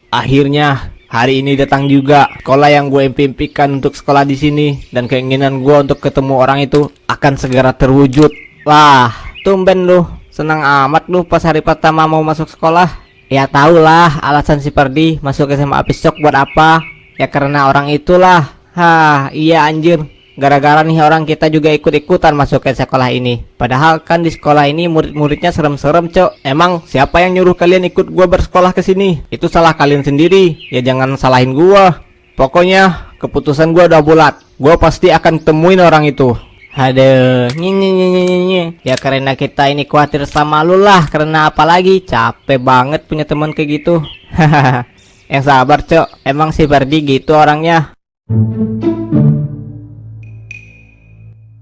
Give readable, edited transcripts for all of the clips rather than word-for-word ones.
Akhirnya hari ini datang juga sekolah yang gue impikan untuk sekolah di sini, dan keinginan gue untuk ketemu orang itu akan segera terwujud. Wah, tumben lu, senang amat lu pas hari pertama mau masuk sekolah. Ya tau lah alasan si Perdi masuk SMA Apistock buat apa. Ya karena orang itulah. Hah, iya anjir. Gara-gara nih orang kita juga ikut-ikutan masuk ke sekolah ini. Padahal kan di sekolah ini murid-muridnya serem-serem, Cok. Emang siapa yang nyuruh kalian ikut gua bersekolah ke sini? Itu salah kalian sendiri. Ya jangan salahin gua. Pokoknya keputusan gua udah bulat. Gua pasti akan temuin orang itu. Aduh, nye. Ya karena kita ini khawatir sama lu lah. Karena apalagi capek banget punya teman kayak gitu. Hahaha. Yang sabar, Cok. Emang si Bardi gitu orangnya.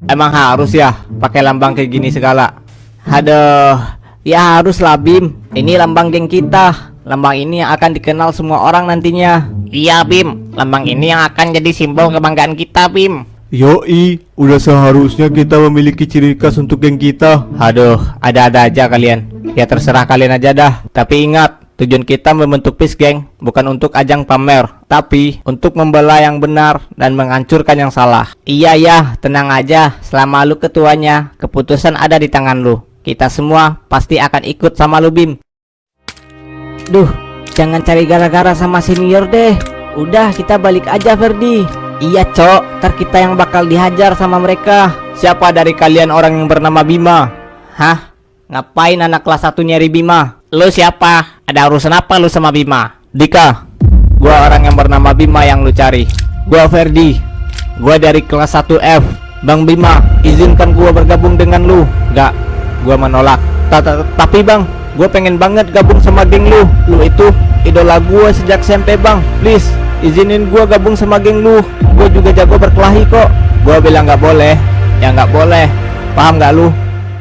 Emang harus ya pakai lambang kayak gini segala? Aduh, ya harus lah Bim. Ini lambang geng kita. Lambang ini yang akan dikenal semua orang nantinya. Iya Bim, lambang ini yang akan jadi simbol kebanggaan kita Bim. Yoi, udah seharusnya kita memiliki ciri khas untuk geng kita. Aduh, ada-ada aja kalian. Ya terserah kalian aja dah. Tapi ingat, tujuan kita membentuk Peace Gang bukan untuk ajang pamer, tapi untuk membela yang benar dan menghancurkan yang salah. Iya ya, tenang aja. Selama lu ketuanya, keputusan ada di tangan lu. Kita semua pasti akan ikut sama lu Bim. Duh, jangan cari gara-gara sama senior deh. Udah, kita balik aja Ferdi. Iya Cok, ntar kita yang bakal dihajar sama mereka. Siapa dari kalian orang yang bernama Bima? Hah? Ngapain anak kelas 1 nyari Bima? Lu siapa? Ada urusan apa lu sama Bima? Dika, gua orang yang bernama Bima yang lu cari. Gua Ferdi. Gua dari kelas 1F. Bang Bima, izinkan gua bergabung dengan lu. Enggak, gua menolak. Tapi Bang, gua pengen banget gabung sama geng lu. Lu itu idola gua sejak SMP Bang. Please, izinin gua gabung sama geng lu. Gua juga jago berkelahi kok. Gua bilang nggak boleh. Ya nggak boleh. Paham nggak lu?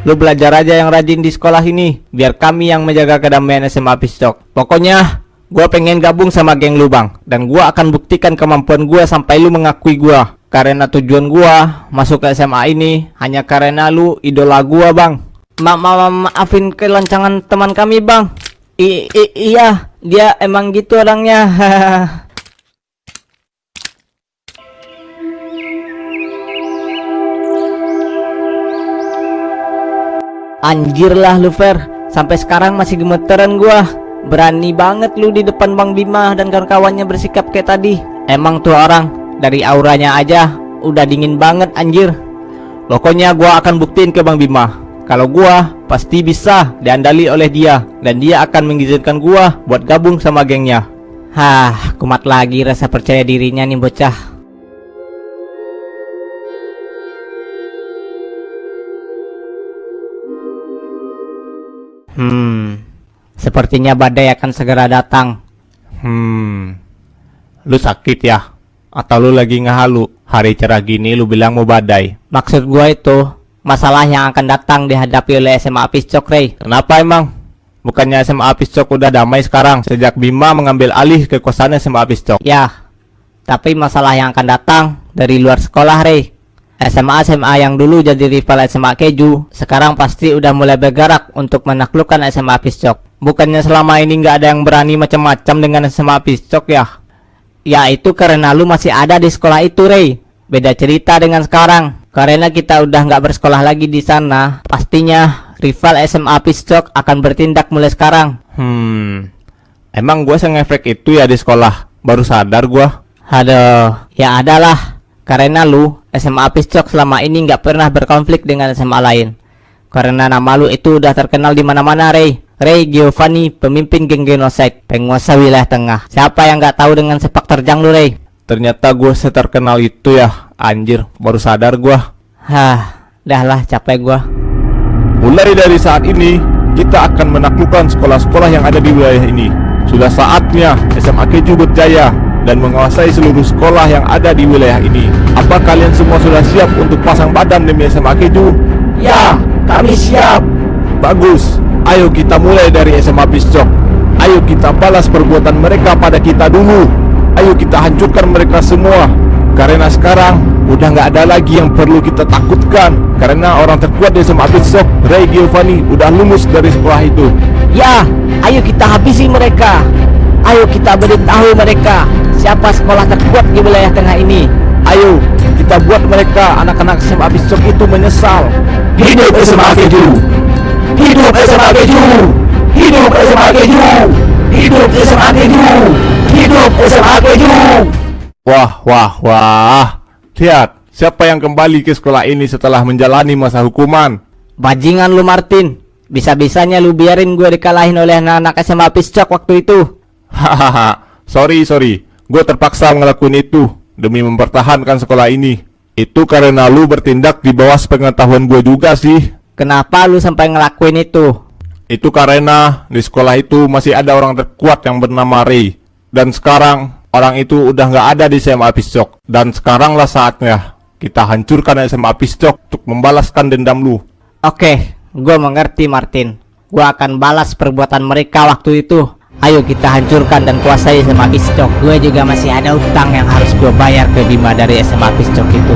Lu belajar aja yang rajin di sekolah ini, biar kami yang menjaga kedamaian SMA Apistock. Pokoknya gua pengen gabung sama geng lu Bang, dan gua akan buktikan kemampuan gua sampai lu mengakui gua. Karena tujuan gua masuk ke SMA ini hanya karena lu idola gua Bang. Maafin kelancangan teman kami Bang. Iya, dia emang gitu orangnya. Anjir lah lu Fer, sampai sekarang masih gemeteran gua. Berani banget lu di depan Bang Bima dan kawan-kawannya bersikap kayak tadi. Emang tuh orang, dari auranya aja udah dingin banget anjir. Pokoknya gua akan buktiin ke Bang Bima kalau gua pasti bisa diandali oleh dia, dan dia akan mengizinkan gua buat gabung sama gengnya. Hah, kumat lagi rasa percaya dirinya nih bocah. Sepertinya badai akan segera datang. Lu sakit ya? Atau lu lagi ngehalu? Hari cerah gini lu bilang mau badai. Maksud gua itu masalah yang akan datang dihadapi oleh SMA Apistock, Rey. Kenapa emang? Bukannya SMA Apistock udah damai sekarang sejak Bima mengambil alih kekuasaan SMA Apistock? Ya, tapi masalah yang akan datang dari luar sekolah, Rey. SMA yang dulu jadi rival SMA Keju, sekarang pasti udah mulai bergerak untuk menaklukkan SMA Apistock. Bukannya selama ini nggak ada yang berani macam-macam dengan SMA Apistock ya? Ya itu karena lu masih ada di sekolah itu, Rey. Beda cerita dengan sekarang. Karena kita udah nggak bersekolah lagi di sana, pastinya rival SMA Apistock akan bertindak mulai sekarang. Emang gua sengefek itu ya di sekolah? Baru sadar gua. Aduh, ya adalah. Karena lu SMA Apistock selama ini nggak pernah berkonflik dengan SMA lain. Karena nama lu itu udah terkenal di mana-mana, Rey. Rey Giovanni, pemimpin geng Genocide, penguasa wilayah tengah. Siapa yang nggak tahu dengan sepak terjang lu, Rey? Ternyata gue seterkenal itu ya. Anjir, baru sadar gua. Hah, dah lah capek gua. Mulai dari saat ini, kita akan menaklukkan sekolah-sekolah yang ada di wilayah ini. Sudah saatnya SMA Keju berjaya dan menguasai seluruh sekolah yang ada di wilayah ini. Apa kalian semua sudah siap untuk pasang badan demi SMA Keju? Ya, kami siap. Bagus, ayo kita mulai dari SMA Apistock. Ayo kita balas perbuatan mereka pada kita dulu. Ayo kita hancurkan mereka semua. Karena sekarang udah nggak ada lagi yang perlu kita takutkan. Karena orang terkuat di SMA Apistock, Rey Giovanni, udah lulus dari sekolah itu. Ya, ayo kita habisi mereka. Ayo kita beritahu mereka siapa sekolah terkuat di wilayah tengah ini. Ayo kita buat mereka anak-anak SMA Bisok itu menyesal. Hidup SMA Keju! Hidup SMA Keju! Hidup SMA Keju! Hidup SMA Keju! Hidup SMA Keju! Wah. Lihat, siapa yang kembali ke sekolah ini setelah menjalani masa hukuman? Bajingan lu Martin. Bisa-bisanya lu biarin gue dikalahin oleh anak-anak SMA Piscok waktu itu. Hahaha, sorry. Gue terpaksa ngelakuin itu demi mempertahankan sekolah ini. Itu karena lu bertindak di bawah sepengetahuan gue juga sih. Kenapa lu sampai ngelakuin itu? Itu karena di sekolah itu masih ada orang terkuat yang bernama Ray. Dan sekarang orang itu udah nggak ada di SMA Piscok. Dan sekaranglah saatnya kita hancurkan SMA Piscok untuk membalaskan dendam lu. Oke, gue mengerti Martin. Gue akan balas perbuatan mereka waktu itu. Ayo kita hancurkan dan kuasai SMA Piscok. Gue juga masih ada utang yang harus gue bayar ke Bima dari SMA Piscok itu.